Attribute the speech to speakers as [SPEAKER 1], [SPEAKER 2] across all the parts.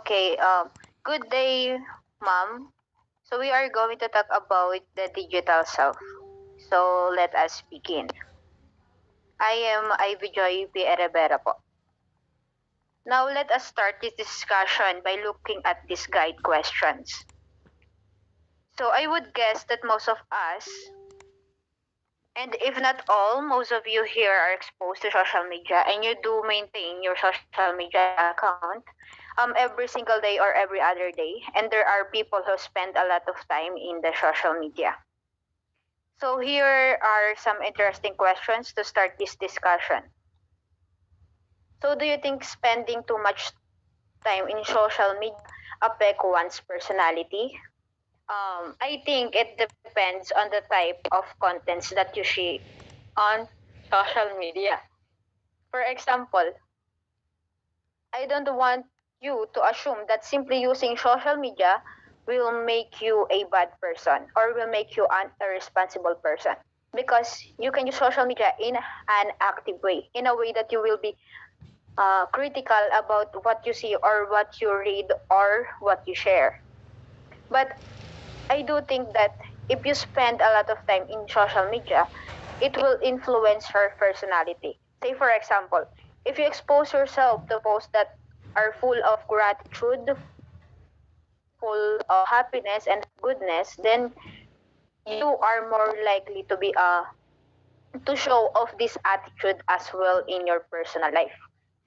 [SPEAKER 1] Okay, good day, ma'am. So we are going to talk about the digital self. So let us begin. I am Ivy Joy P. Erebera po. Now let us start this discussion by looking at these guide questions. So I would guess that most of us, and if not all, most of you here are exposed to social media and you do maintain your social media account every single day or every other day. And there are people who spend a lot of time in the social media. So here are some interesting questions to start this discussion. So do you think spending too much time in social media affect one's personality? I think it depends on the type of contents that you see on social media. For example, I don't want you to assume that simply using social media will make you a bad person or will make you an irresponsible person. Because you can use social media in an active way, in a way that you will be critical about what you see or what you read or what you share. But I do think that if you spend a lot of time in social media, it will influence her personality. Say, for example, if you expose yourself to posts that are full of gratitude, full of happiness and goodness, then you are more likely to be to show off this attitude as well in your personal life.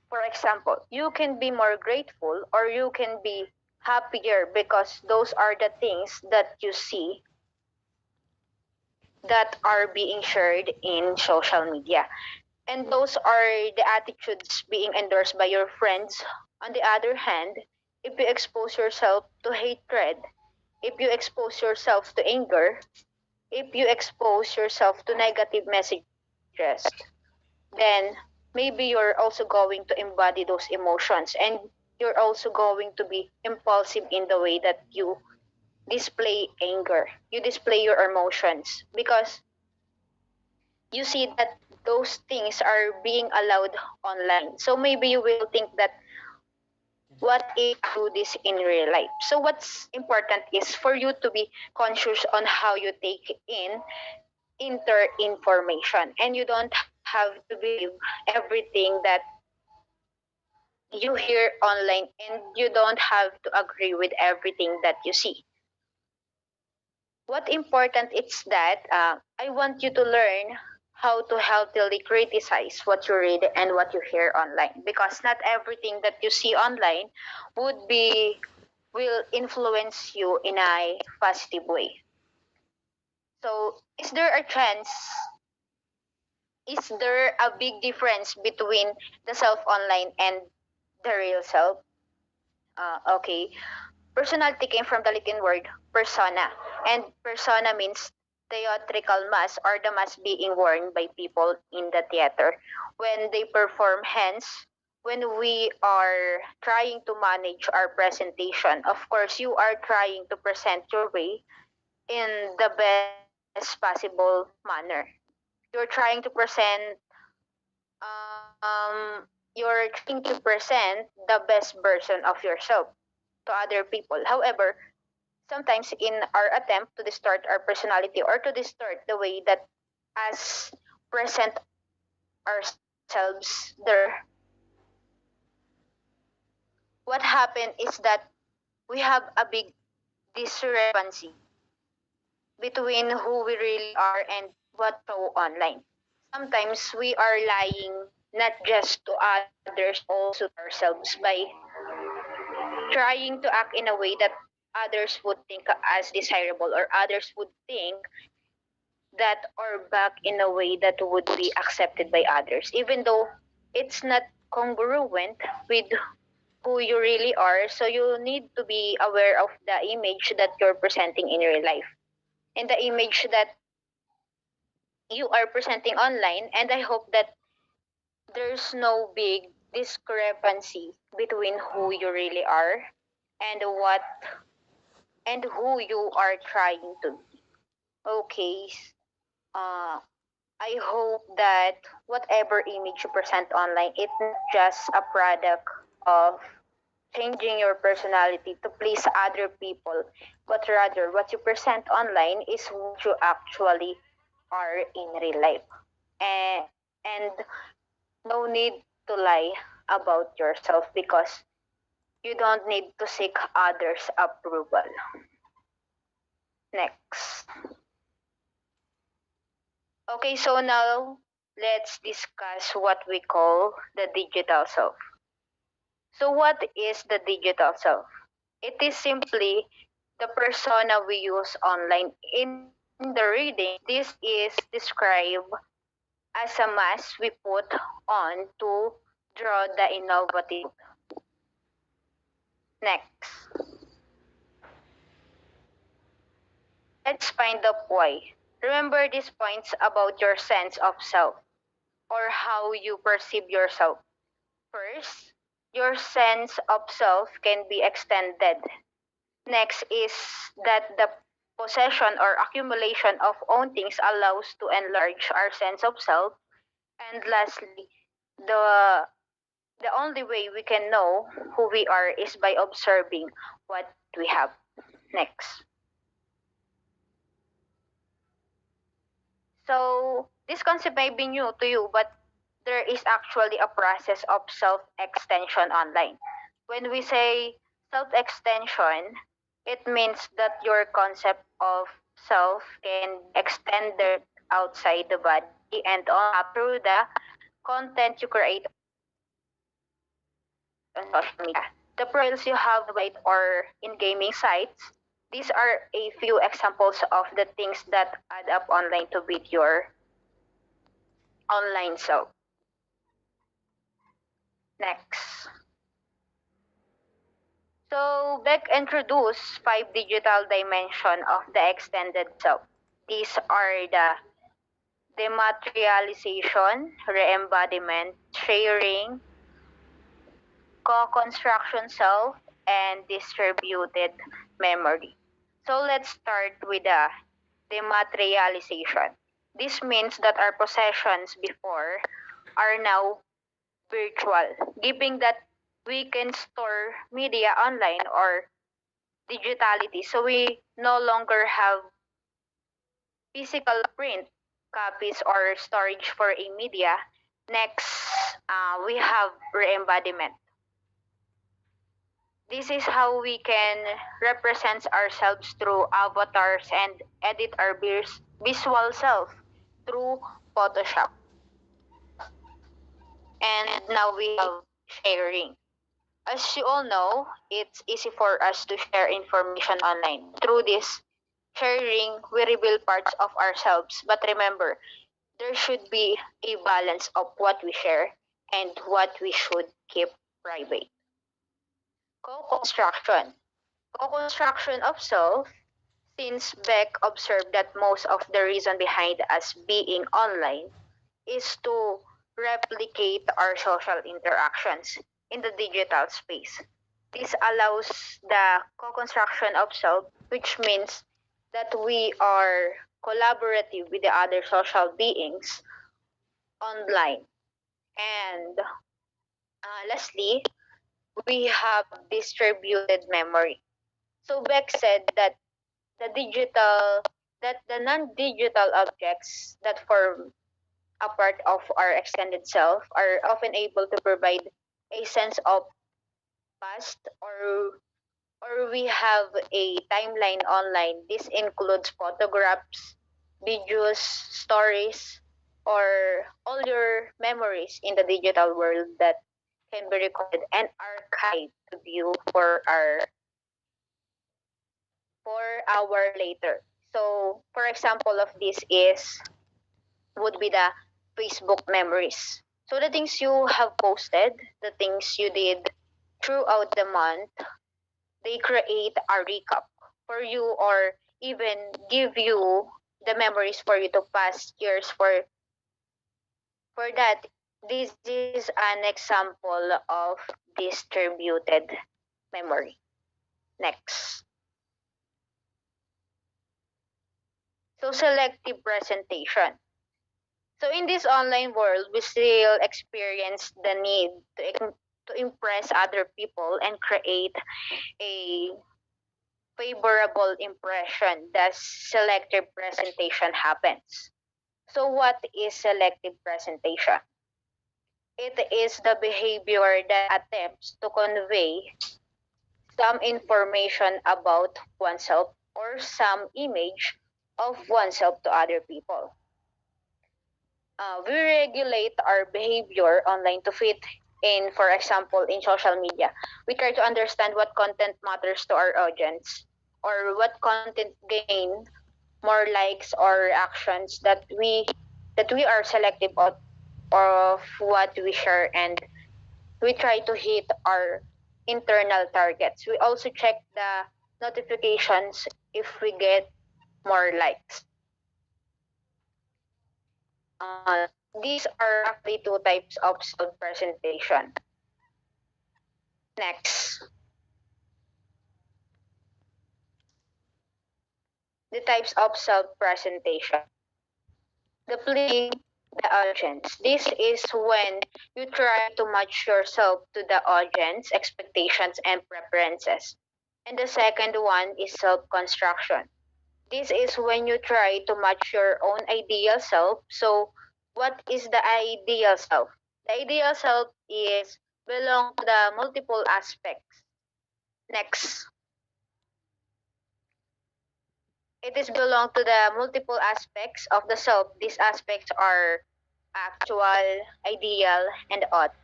[SPEAKER 1] For example, you can be more grateful or you can be happier because those are the things that you see that are being shared in social media. And those are the attitudes being endorsed by your friends. On the other hand, if you expose yourself to hatred, if you expose yourself to anger, if you expose yourself to negative messages, then maybe you're also going to embody those emotions and you're also going to be impulsive in the way that you display anger, you display your emotions because you see that those things are being allowed online. So maybe you will think that what if I do this in real life? So what's important is for you to be conscious on how you take in inter information and you don't have to believe everything that you hear online and you don't have to agree with everything that you see. What important is that I want you to learn how to healthily criticize what you read and what you hear online because not everything that you see online would be will influence you in a positive way. So, is there a big difference between the self online and the real self? Okay. Personality came from the Latin word persona, and persona means theatrical mask or the mask being worn by people in the theater when they perform. Hence, when we are trying to manage our presentation, of course, you are trying to present your way in the best possible manner. You're trying to present the best version of yourself to other people. However, sometimes in our attempt to distort our personality or to distort the way that us present ourselves there, what happened is that we have a big discrepancy between who we really are and what show online. Sometimes we are lying not just to others, also to ourselves by trying to act in a way that others would think as desirable or others would think that or back in a way that would be accepted by others, even though it's not congruent with who you really are. So you need to be aware of the image that you're presenting in real life and the image that you are presenting online. And I hope that there's no big discrepancy between who you really are and what and who you are trying to be. Okay. Uh, I hope that whatever image you present online, it's not just a product of changing your personality to please other people, but rather what you present online is what you actually are in real life. And no need to lie about yourself because you don't need to seek others' approval. Next. Okay, so now let's discuss what we call the digital self. So, what is the digital self? It is simply the persona we use online. In the reading, this is described as a mask we put on to draw the innovative. Next, let's find out why. Remember these points about your sense of self or how you perceive yourself. First, your sense of self can be extended. Next is that the possession or accumulation of own things allows to enlarge our sense of self. And lastly, the the only way we can know who we are is by observing what we have. Next. So this concept may be new to you, but there is actually a process of self-extension online. When we say self-extension, it means that your concept of self can be extended outside the body and on through the content you create on social media. The profiles you have right or in gaming sites, these are a few examples of the things that add up online to build your online self. Next. So Beck introduced five digital dimensions of the extended self. These are the dematerialization, re-embodiment, sharing, co-construction self, and distributed memory. So let's start with the dematerialization. This means that our possessions before are now virtual, giving that we can store media online or digitality. So we no longer have physical print copies or storage for a media. Next, we have re-embodiment. This is how we can represent ourselves through avatars and edit our visual self through Photoshop. And now we have sharing. As you all know, it's easy for us to share information online. Through this sharing, we reveal parts of ourselves. But remember, there should be a balance of what we share and what we should keep private. Co-construction. Co-construction of self, since Beck observed that most of the reason behind us being online is to replicate our social interactions in the digital space. This allows the co-construction of self, which means that we are collaborative with the other social beings online. And lastly, we have distributed memory. So Beck said that the non-digital objects that form a part of our extended self are often able to provide a sense of past or we have a timeline online. This includes photographs, videos, stories, or all your memories in the digital world that can be recorded and archived to view for our later. So, for example of this is would be the Facebook memories. So the things you have posted, the things you did throughout the month, they create a recap for you or even give you the memories for you to past years for that. This is an example of distributed memory. Next. So selective presentation. So in this online world, we still experience the need to impress other people and create a favorable impression, thus selective presentation happens. So what is selective presentation? It is the behavior that attempts to convey some information about oneself or some image of oneself to other people. We regulate our behavior online to fit in, for example, in social media. We try to understand what content matters to our audience or what content gain more likes or reactions that we are selective of what we share, and we try to hit our internal targets. We also check the notifications if we get more likes. Uh, these are actually two types of self-presentation. Next, the types of self-presentation. The pleasing the audience. This is when you try to match yourself to the audience expectations and preferences. And the second one is self-construction. This is when you try to match your own ideal self. So, what is the ideal self? The ideal self is belong to the multiple aspects. Next, it is belong to the multiple aspects of the self. These aspects are actual, ideal, and ought.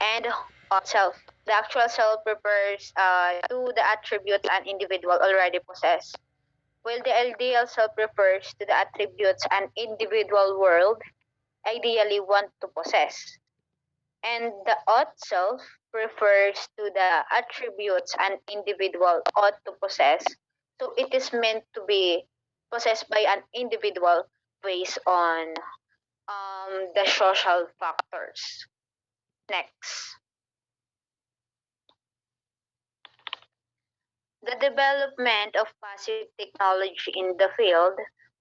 [SPEAKER 1] And ought self. The actual self refers to the attributes an individual already possess, while the ideal self refers to the attributes an individual world ideally want to possess. And the ought self refers to the attributes an individual ought to possess. So it is meant to be possessed by an individual based on the social factors. Next, the development of passive technology in the field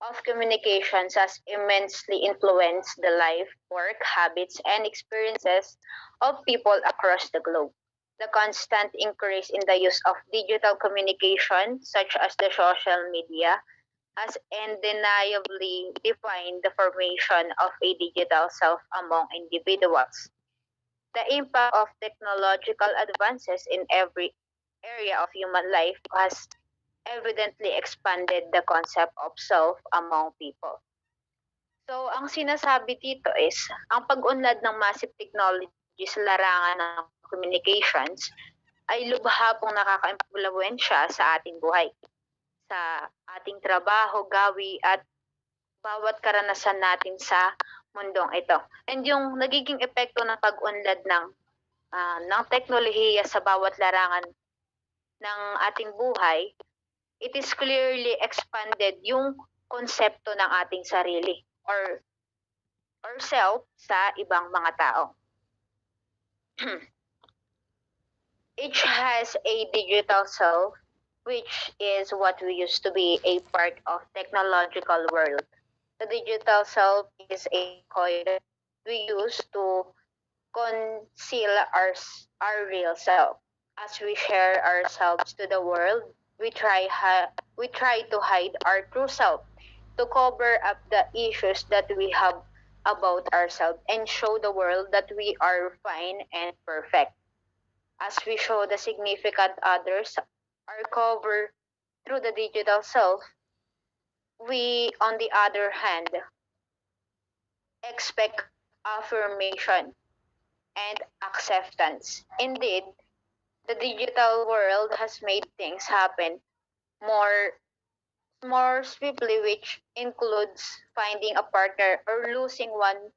[SPEAKER 1] of communications has immensely influenced the life, work, habits, and experiences of people across the globe. The constant increase in the use of digital communication, such as the social media, has undeniably defined the formation of a digital self among individuals. The impact of technological advances in every area of human life has evidently expanded the concept of self among people. So, ang sinasabi dito is, ang pag-unlad ng massive technology sa larangan ng communications ay lubha pong nakaka-impluwensya sa ating buhay, sa ating trabaho, gawi, at bawat karanasan natin sa mundong ito. And yung nagiging epekto ng pag-unlad ng teknolohiya sa bawat larangan ng ating buhay, it is clearly expanded yung konsepto ng ating sarili or self sa ibang mga tao. Each has a digital self, which is what we used to be a part of technological world. The digital self is a code we use to conceal our real self. As we share ourselves to the world, we try to hide our true self to cover up the issues that we have about ourselves and show the world that we are fine and perfect. As we show the significant others are covered through the digital self, we, on the other hand, expect affirmation and acceptance. Indeed, the digital world has made things happen more more swiftly, which includes finding a partner or losing one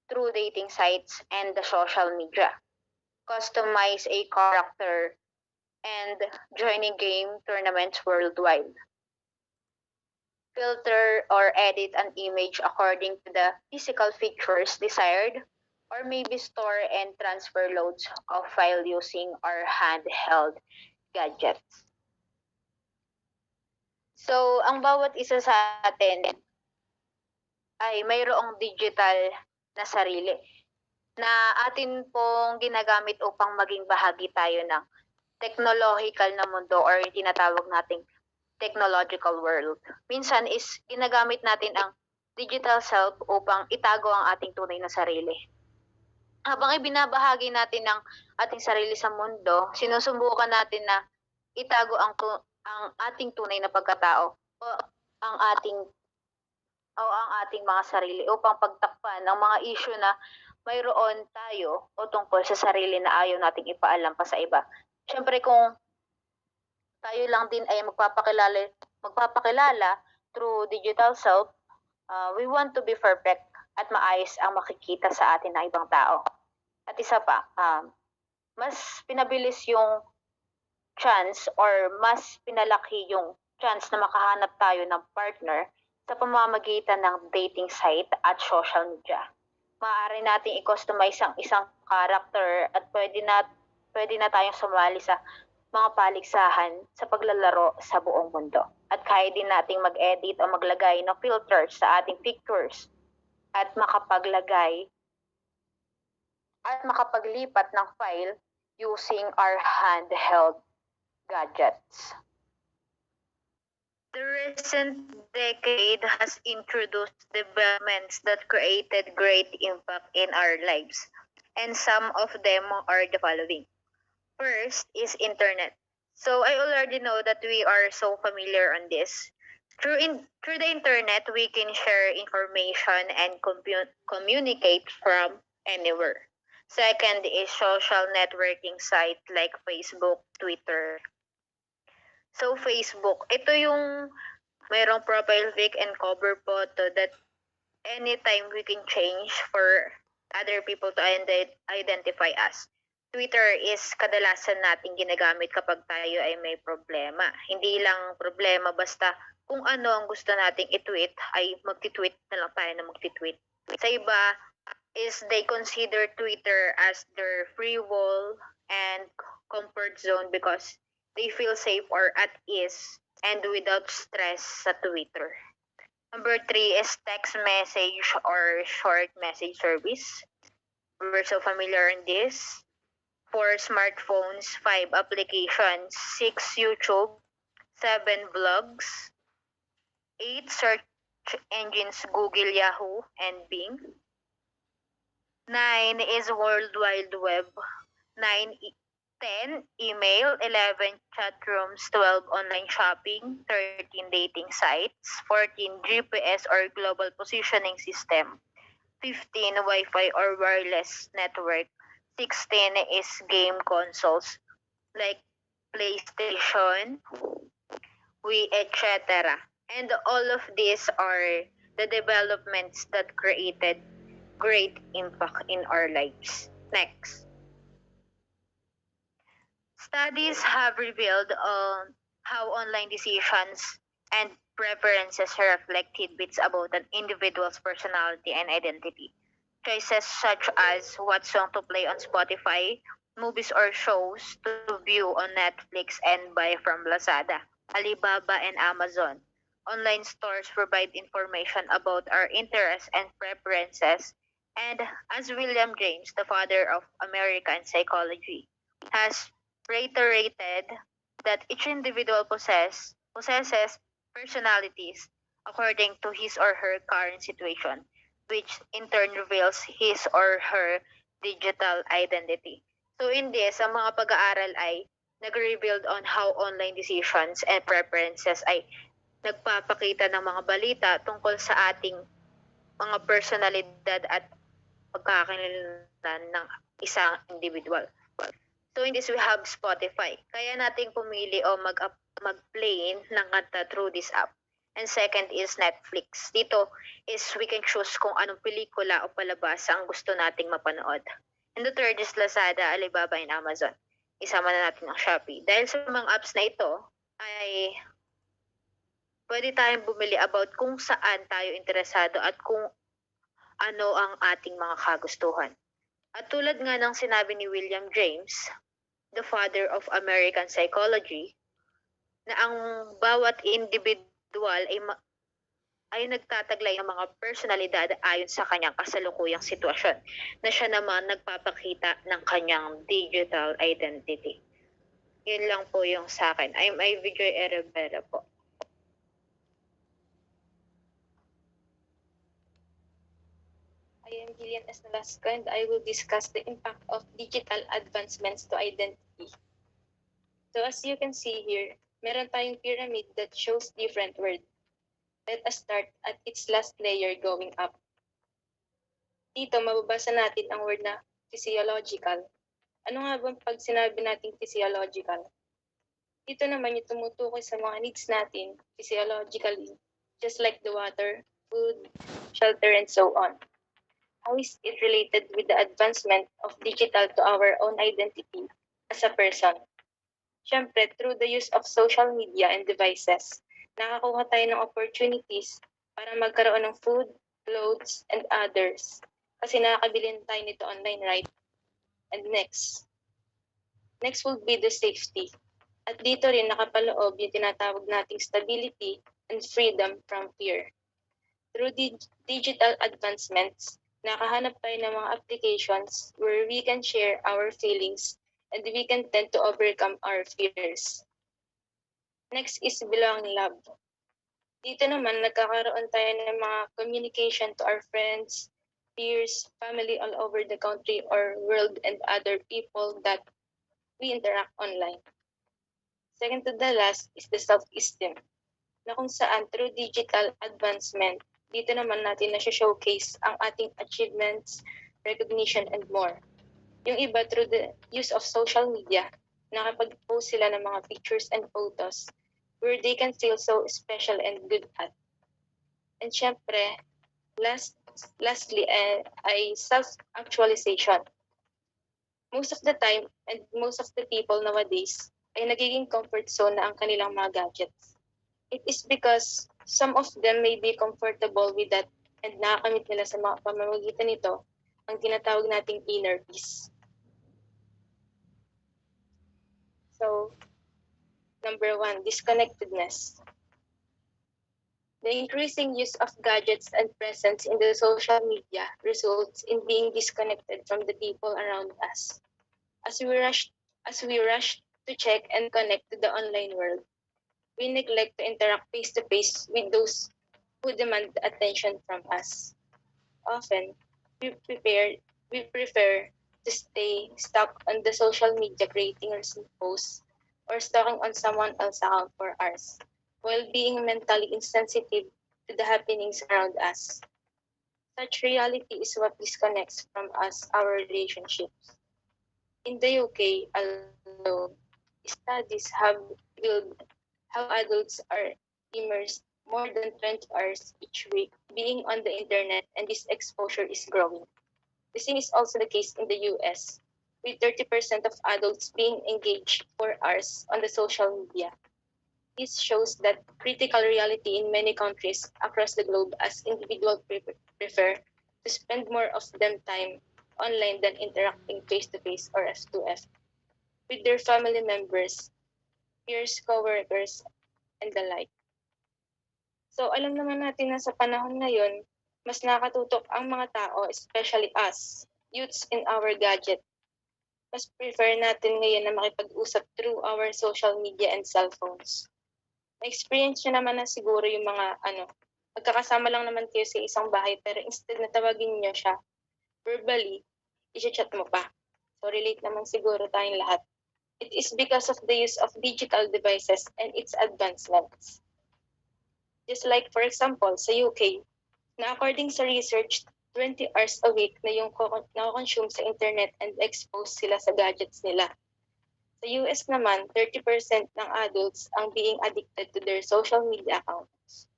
[SPEAKER 1] through dating sites and the social media, customize a character, and joining game tournaments worldwide, filter or edit an image according to the physical features desired, or maybe store and transfer loads of file using our handheld gadgets. So, ang bawat isa sa atin ay mayroong digital na sarili na atin pong ginagamit upang maging bahagi tayo ng technological na mundo or tinatawag nating technological world. Minsan is ginagamit natin ang digital self upang itago ang ating tunay na sarili. Habang ibinabahagi natin ang ating sarili sa mundo, sinusubukan natin na itago ang ating tunay na pagkatao o ang ating mga sarili upang pagtakpan ang mga issue na mayroon tayo o tungkol sa sarili na ayaw nating ipaalam pa sa iba. Siyempre kung tayo lang din ay magpapakilala through digital self, we want to be perfect at maayos ang makikita sa atin ng ibang tao. At isa pa, mas pinabilis yung chance or mas pinalaki yung chance na makahanap tayo ng partner sa pamamagitan ng dating site at social media. Maaari nating i-customize ang isang character at pwede na tayong sumali sa mga paligsahan sa paglalaro sa buong mundo. At kaya din nating mag-edit o maglagay ng filters sa ating pictures at makapaglipat ng file using our handheld gadgets. The recent decade has introduced developments that created great impact in our lives, and some of them are the following. First is internet. So I already know that we are so familiar on this. Through the internet, we can share information and communicate from anywhere. Second is social networking site like Facebook, Twitter. So Facebook, ito yung mayroong profile pic and cover photo that anytime we can change for other people to identify us. Twitter is kadalasan nating ginagamit kapag tayo ay may problema. Hindi lang problema basta kung ano ang gusto nating i-tweet ay magti-tweet na lang tayo na magti-tweet. Sa iba is they consider Twitter as their free wall and comfort zone because they feel safe or at ease and without stress sa Twitter. Number 3 is text message or short message service. We're so familiar in this. 4 smartphones, 5 applications, 6 YouTube, 7 vlogs, 8 search engines Google, Yahoo, and Bing. 9 is World Wide Web. 10 email, 11 chat rooms, 12 online shopping, 13 dating sites, 14 GPS or global positioning system, 15 Wi-Fi or wireless network, 16 is game consoles like PlayStation, Wii, etc. And all of these are the developments that created great impact in our lives. Next. Studies have revealed how online decisions and preferences reflect tidbits about an individual's personality and identity. Choices such as what song to play on Spotify, movies or shows to view on Netflix and buy from Lazada, Alibaba, and Amazon. Online stores provide information about our interests and preferences, and as William James, the father of American psychology, has reiterated that each individual possesses personalities according to his or her current situation, which in turn reveals his or her digital identity. So in this, ang mga pag-aaral ay nag-revealed on how online decisions and preferences ay nagpapakita ng mga balita tungkol sa ating mga personalidad at pagkakakilanlan ng isang individual. So in this, we have Spotify. Kaya nating pumili o mag-play ng kanta through this app. And second is Netflix. Dito is we can choose kung anong pelikula o palabas ang gusto nating mapanood. And the third is Lazada, Alibaba, and Amazon. Isama na natin ang Shopee. Dahil sa mga apps na ito, ay pwede tayong bumili about kung saan tayo interesado at kung ano ang ating mga kagustuhan. At tulad nga ng sinabi ni William James, the father of American psychology, na ang bawat individual ay ay nagtataglay ng mga personalidad ayon sa kanyang kasalukuyang sitwasyon na siya naman nagpapakita ng kanyang digital identity. Yun lang po yung sa akin. I'm Ivy Joy Erebera po.
[SPEAKER 2] I am Gillian S. Nolasco and I will discuss the impact of digital advancements to identity. So as you can see here, meron tayong pyramid that shows different words. Let us start at its last layer going up. Dito, mababasa natin ang word na physiological. Ano nga bang pag sinabi nating physiological? Dito naman yung tumutukoy sa mga needs natin physiologically, just like the water, food, shelter, and so on. How is it related with the advancement of digital to our own identity as a person? Siyempre, through the use of social media and devices, nakakuha tayo ng opportunities para magkaroon ng food, clothes, and others. Kasi nakakabilin tayo nito online, right? And next will be the safety. At dito rin nakapaloob yung tinatawag nating stability and freedom from fear. Through digital advancements, nakahanap tayo ng mga applications where we can share our feelings and we can tend to overcome our fears. Next is Belonging Lab. Dito naman, nagkakaroon tayo ng mga communication to our friends, peers, family all over the country or world and other people that we interact online. Second to the last is the self-esteem, na kung saan through digital advancement, dito naman natin na-showcase ang ating achievements, recognition, and more. Yung iba through the use of social media, nakapag-post sila ng mga pictures and photos where they can feel so special and good at. And syempre, lastly, ay self-actualization. Most of the time, and most of the people nowadays, ay nagiging comfort zone na ang kanilang mga gadgets. It is because some of them may be comfortable with that and nakakamit nila sa mga pamamagitan nito ang tinatawag nating inner peace. So, number 1, disconnectedness. The increasing use of gadgets and presence in the social media results in being disconnected from the people around us. As we rush to check and connect to the online world, we neglect to interact face-to-face with those who demand attention from us. Often, we prefer to stay stuck on the social media creating recent posts or stalking on someone else's account for hours, while being mentally insensitive to the happenings around us. Such reality is what disconnects from us our relationships. In the UK alone, studies have revealed how adults are immersed more than 20 hours each week being on the internet, and this exposure is growing. The same is also the case in the US, with 30% of adults being engaged for hours on the social media. This shows that critical reality in many countries across the globe as individuals prefer to spend more of them time online than interacting face-to-face or F2F with their family members, peers, coworkers, and the like. So alam naman natin na sa panahon ngayon, mas nakatutok ang mga tao, especially us, youths in our gadget. Mas prefer natin ngayon na makipag-usap through our social media and cell phones. Na-experience nyo naman na siguro yung mga magkakasama lang naman kayo sa isang bahay pero instead na tawagin nyo siya verbally, i-chat mo pa. So relate naman siguro tayong lahat. It is because of the use of digital devices and its advancements. Just like for example, sa UK, na according sa research, 20 hours a week na yung na-consume sa internet and exposed sila sa gadgets nila. Sa US naman, 30% ng adults ang being addicted to their social media accounts.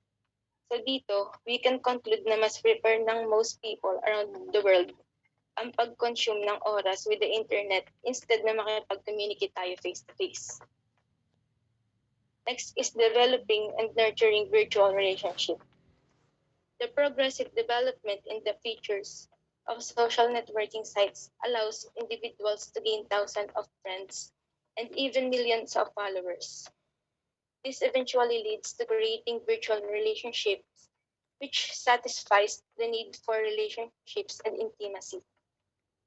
[SPEAKER 2] So dito, we can conclude na mas prefer ng most people around the world ang pag-consume ng oras with the internet instead na makipag-communicate tayo face-to-face. Next is developing and nurturing virtual relationships. The progressive development in the features of social networking sites allows individuals to gain thousands of friends and even millions of followers. This eventually leads to creating virtual relationships which satisfies the need for relationships and intimacy.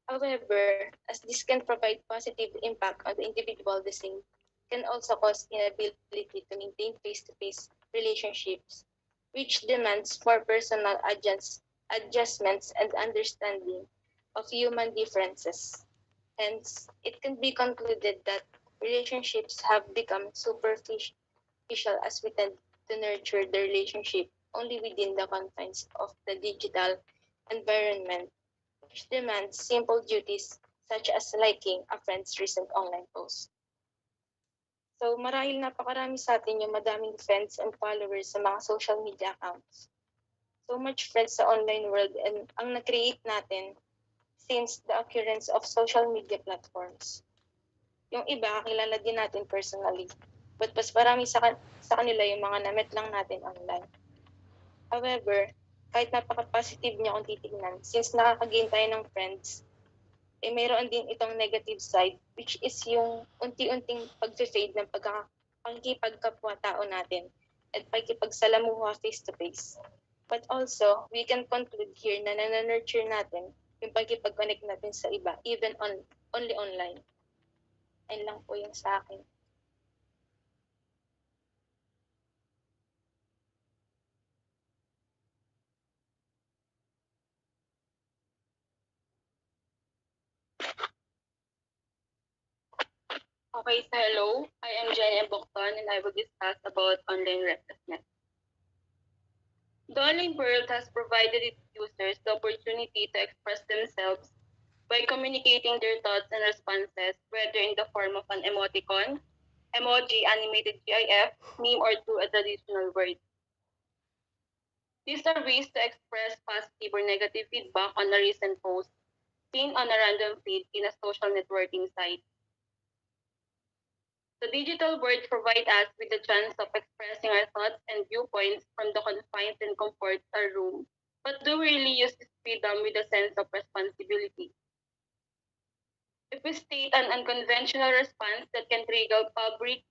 [SPEAKER 2] However, as this can provide positive impact on the individual, the same can also cause inability to maintain face-to-face relationships, which demands more personal adjustments and understanding of human differences. Hence, it can be concluded that relationships have become superficial as we tend to nurture the relationship only within the confines of the digital environment, which demands simple duties such as liking a friend's recent online post. So marahil napakarami sa atin yung madaming friends and followers sa mga social media accounts. So much friends sa online world and ang na-create natin since the occurrence of social media platforms. Yung iba, kilala din natin personally. But mas marami sa kanila yung mga na-met lang natin online. However, kahit napaka-positive niya kung titignan, since nakaka-gain tayo ng friends, mayroon din itong negative side, which is yung unti-unting pag-fade ng pagkikipagkapwa-tao natin at pagkipagsalamuha face-to-face. But also, we can conclude here na nananurture natin yung pagkipag-connect natin sa iba, even only online. Ayun lang po yung sa akin.
[SPEAKER 3] Okay, so hello. I am Jenny Bokton and I will discuss about online recklessness. The online world has provided its users the opportunity to express themselves by communicating their thoughts and responses, whether in the form of an emoticon, emoji, animated GIF, meme, or through a traditional word. These are ways to express positive or negative feedback on a recent post seen on a random feed in a social networking site. The digital world provides us with the chance of expressing our thoughts and viewpoints from the confines and comfort of our room. But do we really use this freedom with a sense of responsibility? If we state an unconventional response that can trigger public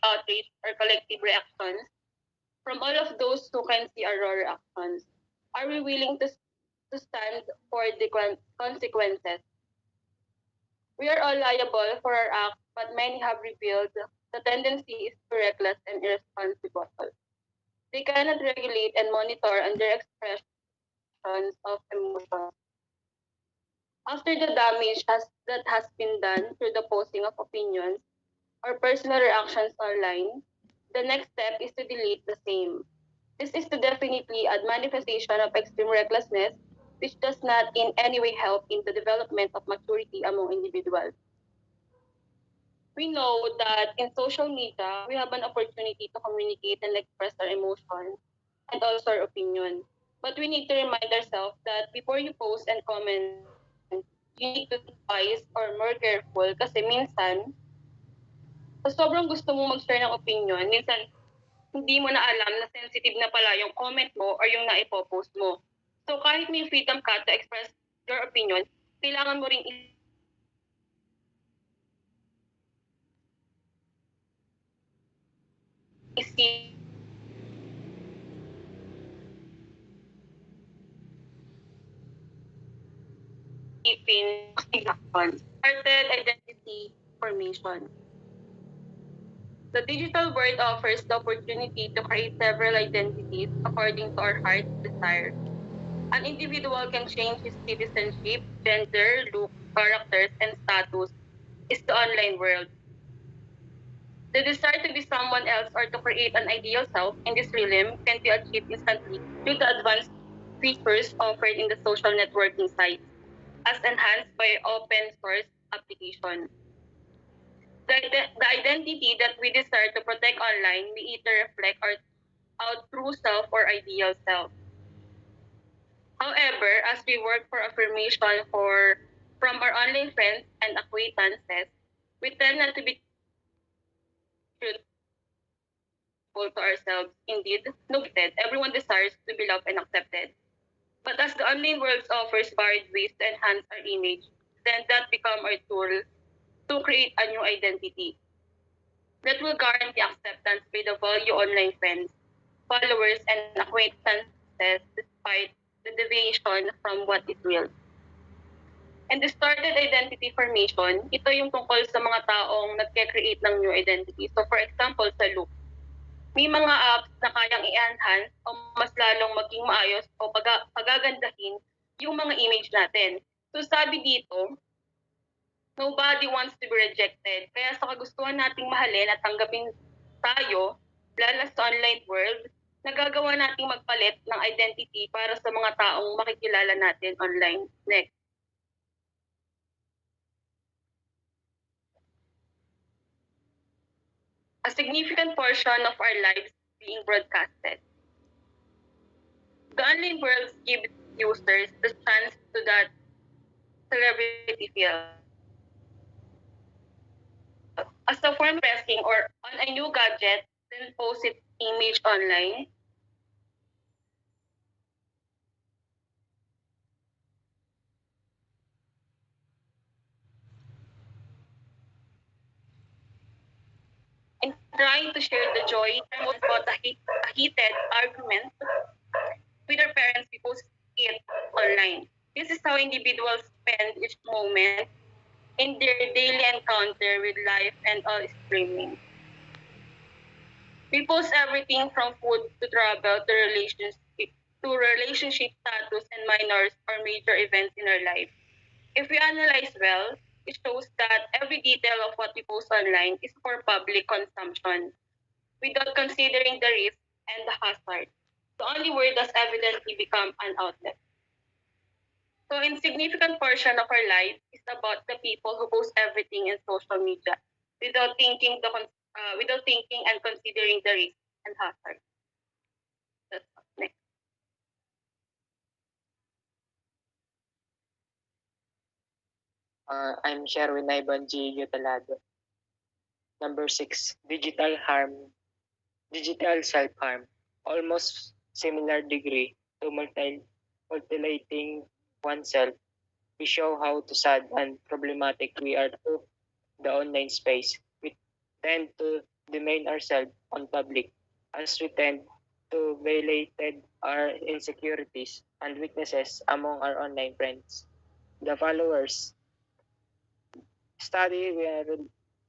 [SPEAKER 3] outrage or collective reactions from all of those who can see our raw reactions, are we willing to stand for the consequences? We are all liable for our acts, but many have revealed the tendency is to reckless and irresponsible. They cannot regulate and monitor on their expressions of emotions. After the damage that has been done through the posting of opinions or personal reactions online, the next step is to delete the same. This is definitely a manifestation of extreme recklessness, which does not in any way help in the development of maturity among individuals. We know that in social media, we have an opportunity to communicate and express our emotions and also our opinion. But we need to remind ourselves that before you post and comment, you need to think twice or more careful kasi minsan, sa sobrang gusto mo mag-share ng opinion, minsan hindi mo na alam na sensitive na pala yung comment mo or yung naipopost mo. So kahit may freedom ka to express your opinion, kailangan mo ring isipin started identity formation. The digital world offers the opportunity to create several identities according to our heart's desire. An individual can change his citizenship, gender, look, characters, and status is the online world. The desire to be someone else or to create an ideal self in this realm can be achieved instantly through the advanced features offered in the social networking sites, as enhanced by open source application. The identity that we desire to protect online may either reflect our true self or ideal self. However, as we work for affirmation from our online friends and acquaintances, we tend not to be truthful to ourselves. Indeed, noted, everyone desires to be loved and accepted. But as the online world offers varied ways to enhance our image, then that become our tool to create a new identity that will guarantee acceptance by the value online friends, followers, and acquaintances experiences despite the deviation from what is real. And distorted identity formation, ito yung tungkol sa mga taong nagke-create ng new identity. So for example, sa Loop, may mga apps na kayang i-enhance o mas lalong maging maayos o pagagandahin yung mga image natin. So sabi dito, nobody wants to be rejected. Kaya sa kagustuhan nating mahalin at tanggapin tayo, lalo sa online world, nagagawa nating magpalit ng identity para sa mga taong makikilala natin online. Next. A significant portion of our lives being broadcasted. The online world gives users the chance to that celebrity feel. As a form of pressing or on a new gadget, then post its image online. And trying to share the joy about a heated argument with their parents, we post it online. This is how individuals spend each moment in their daily encounter with life and all streaming. We post everything from food to travel to relationship status and minors or major events in our life. If we analyze well, it shows that every detail of what we post online is for public consumption without considering the risk and the hazard. The only word does evidently become an outlet. So, in significant portion of our life is about the people who post everything in social media without thinking and considering the risk and hazard. That's next.
[SPEAKER 4] I'm Sherwin Ivan G. Utalado. Number 6, digital self-harm. Almost similar degree to mutilating oneself. We show how to sad and problematic we are to the online space. We tend to demean ourselves on public as we tend to violate our insecurities and weaknesses among our online friends. The followers study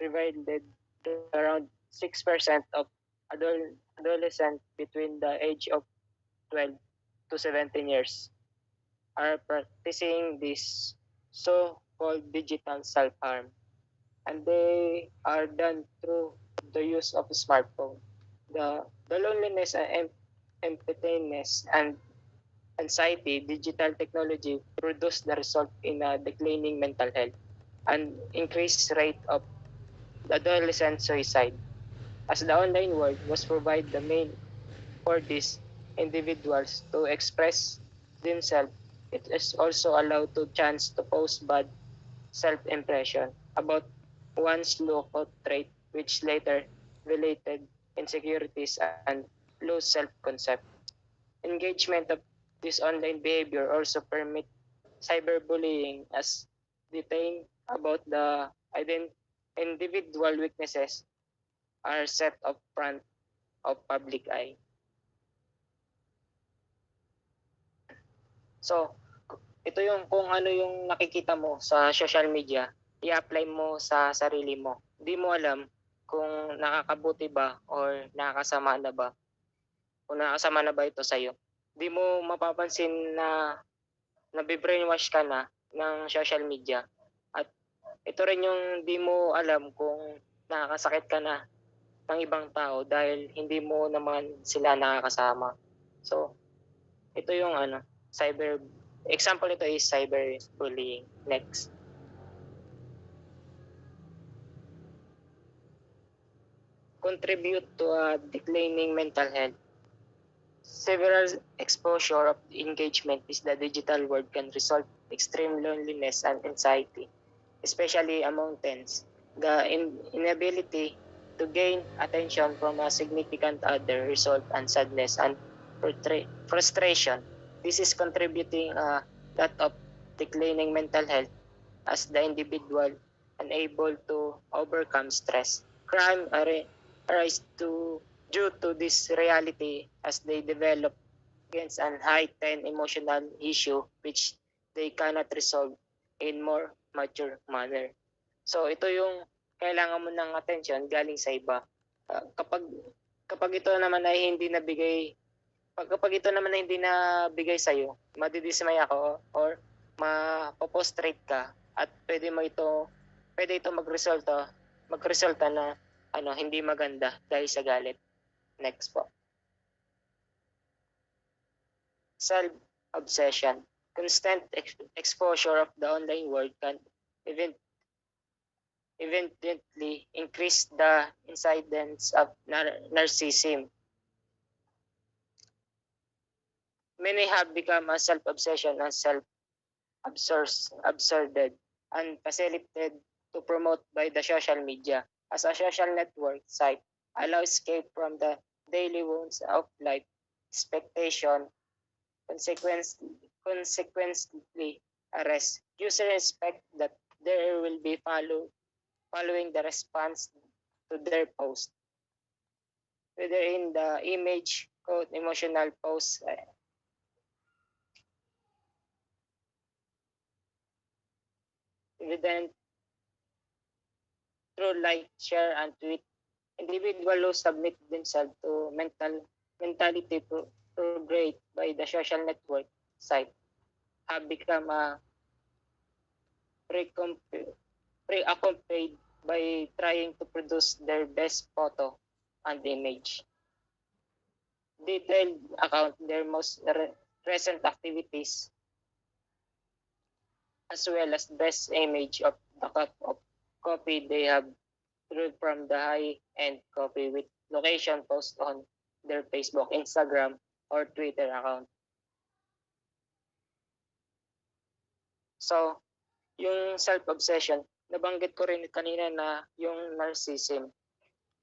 [SPEAKER 4] revealed that around 6% of adolescents between the age of 12 to 17 years are practicing this so-called digital self-harm. And they are done through the use of a smartphone. The loneliness and emptiness and anxiety digital technology produce the result in a declining mental health and increased rate of adolescent suicide. As the online world was provide the main for these individuals to express themselves, it is also allowed to chance to post bad self-impression about one's look-out trait, which later related insecurities and low self-concept. Engagement of this online behavior also permit cyberbullying as detained about the individual weaknesses are set up front of public eye. So, ito yung kung ano yung nakikita mo sa social media, i-apply mo sa sarili mo. Hindi mo alam kung nakakabuti ba or nakakasama na ba. Kung nakakasama na ba ito sa'yo. Hindi mo mapapansin na nabibrainwash ka na ng social media. At ito rin yung di mo alam kung nakakasakit ka na ng ibang tao dahil hindi mo naman sila nakakasama. So, ito yung example ito is cyberbullying. Next. Contribute to a declining mental health. Several exposure of engagement is the digital world can result in extreme loneliness and anxiety, especially among teens. The inability to gain attention from a significant other result in sadness and frustration. This is contributing a lot of declining mental health as the individual unable to overcome stress. Crime arise due to this reality as they develop against an heightened emotional issue which they cannot resolve in more mature manner. So ito yung kailangan mo ng attention galing sa iba. Kapag ito naman ay hindi nabigay, kapag ito naman ay hindi nabigay sa iyo, madidismay ako or mapoprostrate ka at pwede ito magresulta na hindi maganda dahil sa galit. Next po. Self-obsession. Constant exposure of the online world can evidently increase the incidence of narcissism. Many have become a self-obsession and self-absorbed and facilitated to promote by the social media as a social network site allow escape from the daily wounds of life, expectation, consequently arrest. User expect that there will be following the response to their post. Whether in the image, quote, emotional post, evident through like, share, and tweet, individuals who submit themselves to mentality to grade by the social network site have become preoccupied by trying to produce their best photo and image. Detailed account their most recent activities as well as best image of the cup of coffee they have brewed from the high-end coffee with location post on their Facebook, Instagram, or Twitter account. So, yung self-obsession, nabanggit ko rin kanina na yung narcissism.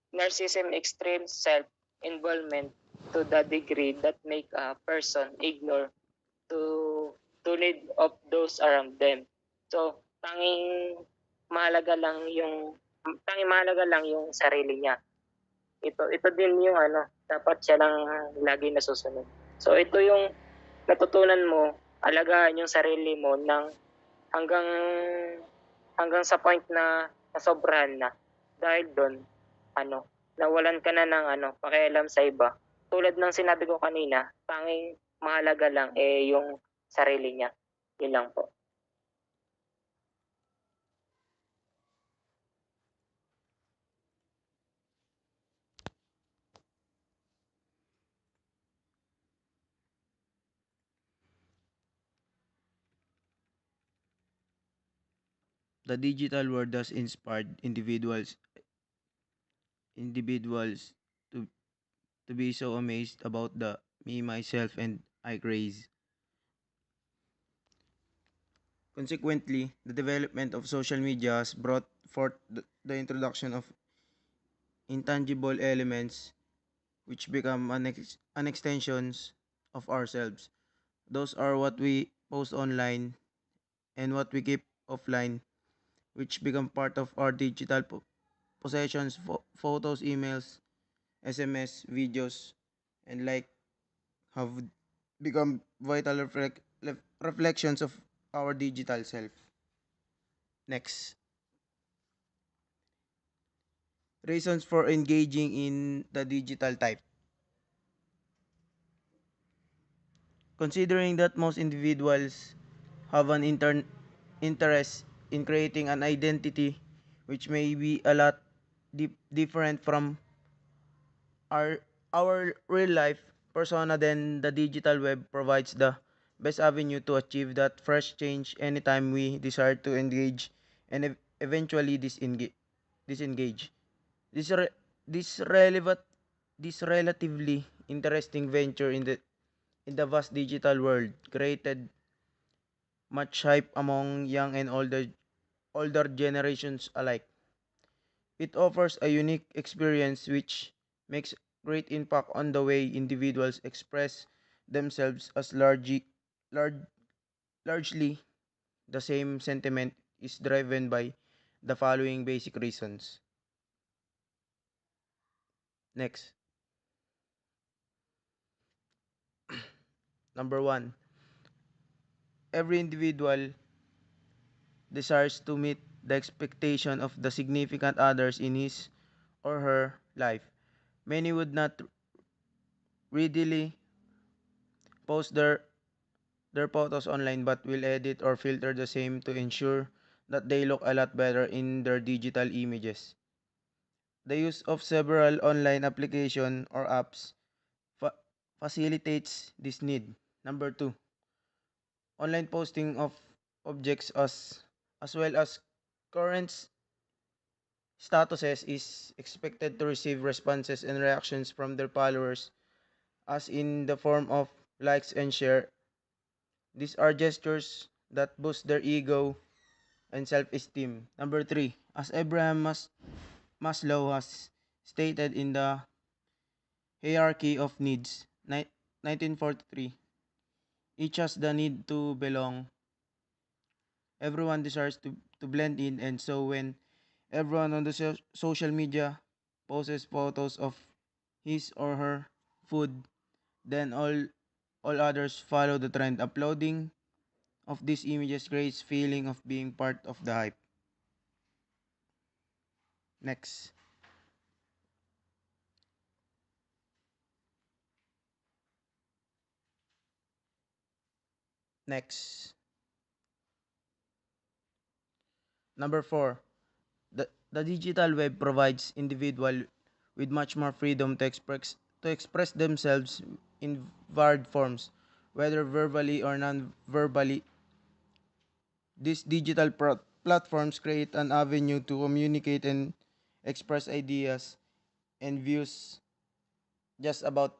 [SPEAKER 4] Narcissism extreme self-involvement to the degree that make a person ignore to need of those around them. So, tanging mahalaga lang yung sarili niya. Ito din yung dapat siya lang lagi nasusunod. So, ito yung natutunan mo, alagaan yung sarili mo ng hanggang sa point na nasobrahan na. Dahil doon, nawalan ka na ng pakialam sa iba. Tulad ng sinabi ko kanina, tanging mahalaga lang yung sarili niya. Yun lang po.
[SPEAKER 5] The digital world has inspired individuals to be so amazed about the me, myself, and I craze. Consequently, the development of social media has brought forth the introduction of intangible elements which become an extensions of ourselves. Those are what we post online and what we keep offline, which become part of our digital possessions, photos, emails, SMS, videos, and like have become vital reflections of our digital self. Next, reasons for engaging in the digital type. Considering that most individuals have an interest in creating an identity which may be a lot different from our real life persona, then the digital web provides the best avenue to achieve that fresh change anytime we desire to engage and eventually disengage. This re- this relevant this relatively interesting venture in the vast digital world created much hype among young and older generations alike. It offers a unique experience which makes great impact on the way individuals express themselves as large, largely the same sentiment is driven by the following basic reasons. Next, Number one, every individual desires to meet the expectation of the significant others in his or her life. Many would not readily post their photos online but will edit or filter the same to ensure that they look a lot better in their digital images. The use of several online application or apps fa- facilitates this need. Number two, online posting of objects as well as current statuses is expected to receive responses and reactions from their followers as in the form of likes and share. These are gestures that boost their ego and self-esteem. Number three, as Maslow has stated in the Hierarchy of Needs, 1943, each has the need to belong. Everyone desires to blend in, and so when everyone on the social media posts photos of his or her food, then all others follow the trend. Uploading of these images creates feeling of being part of the hype. Next. Next. Number four, the digital web provides individual with much more freedom to express themselves in varied forms, whether verbally or non-verbally. These digital platforms create an avenue to communicate and express ideas and views just about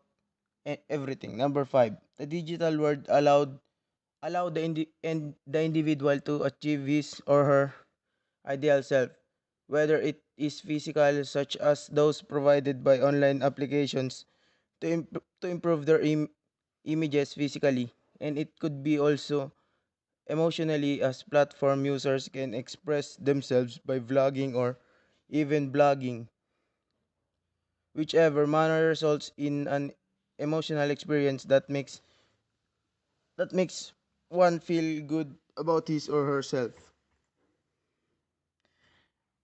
[SPEAKER 5] everything. Number five, the digital world allow the individual to achieve his or her ideal self, whether it is physical, such as those provided by online applications to improve their images physically, and it could be also emotionally, as platform users can express themselves by vlogging or even blogging, whichever manner results in an emotional experience that makes one feel good about his or herself.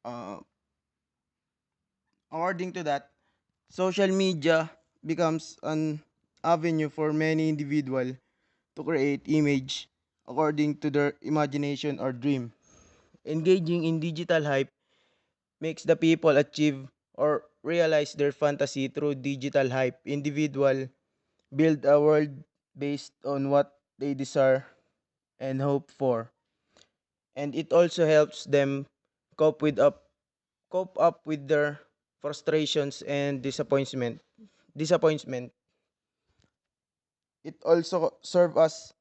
[SPEAKER 5] Uh, According to that, social media becomes an avenue for many individuals to create image according to their imagination or dream. Engaging in digital hype makes the people achieve or realize their fantasy through digital hype. Individual build a world based on what they desire and hope for. And it also helps them cope with up cope up with their frustrations and disappointment. It also serve as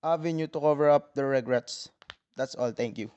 [SPEAKER 5] avenue to cover up their regrets. That's all. Thank you.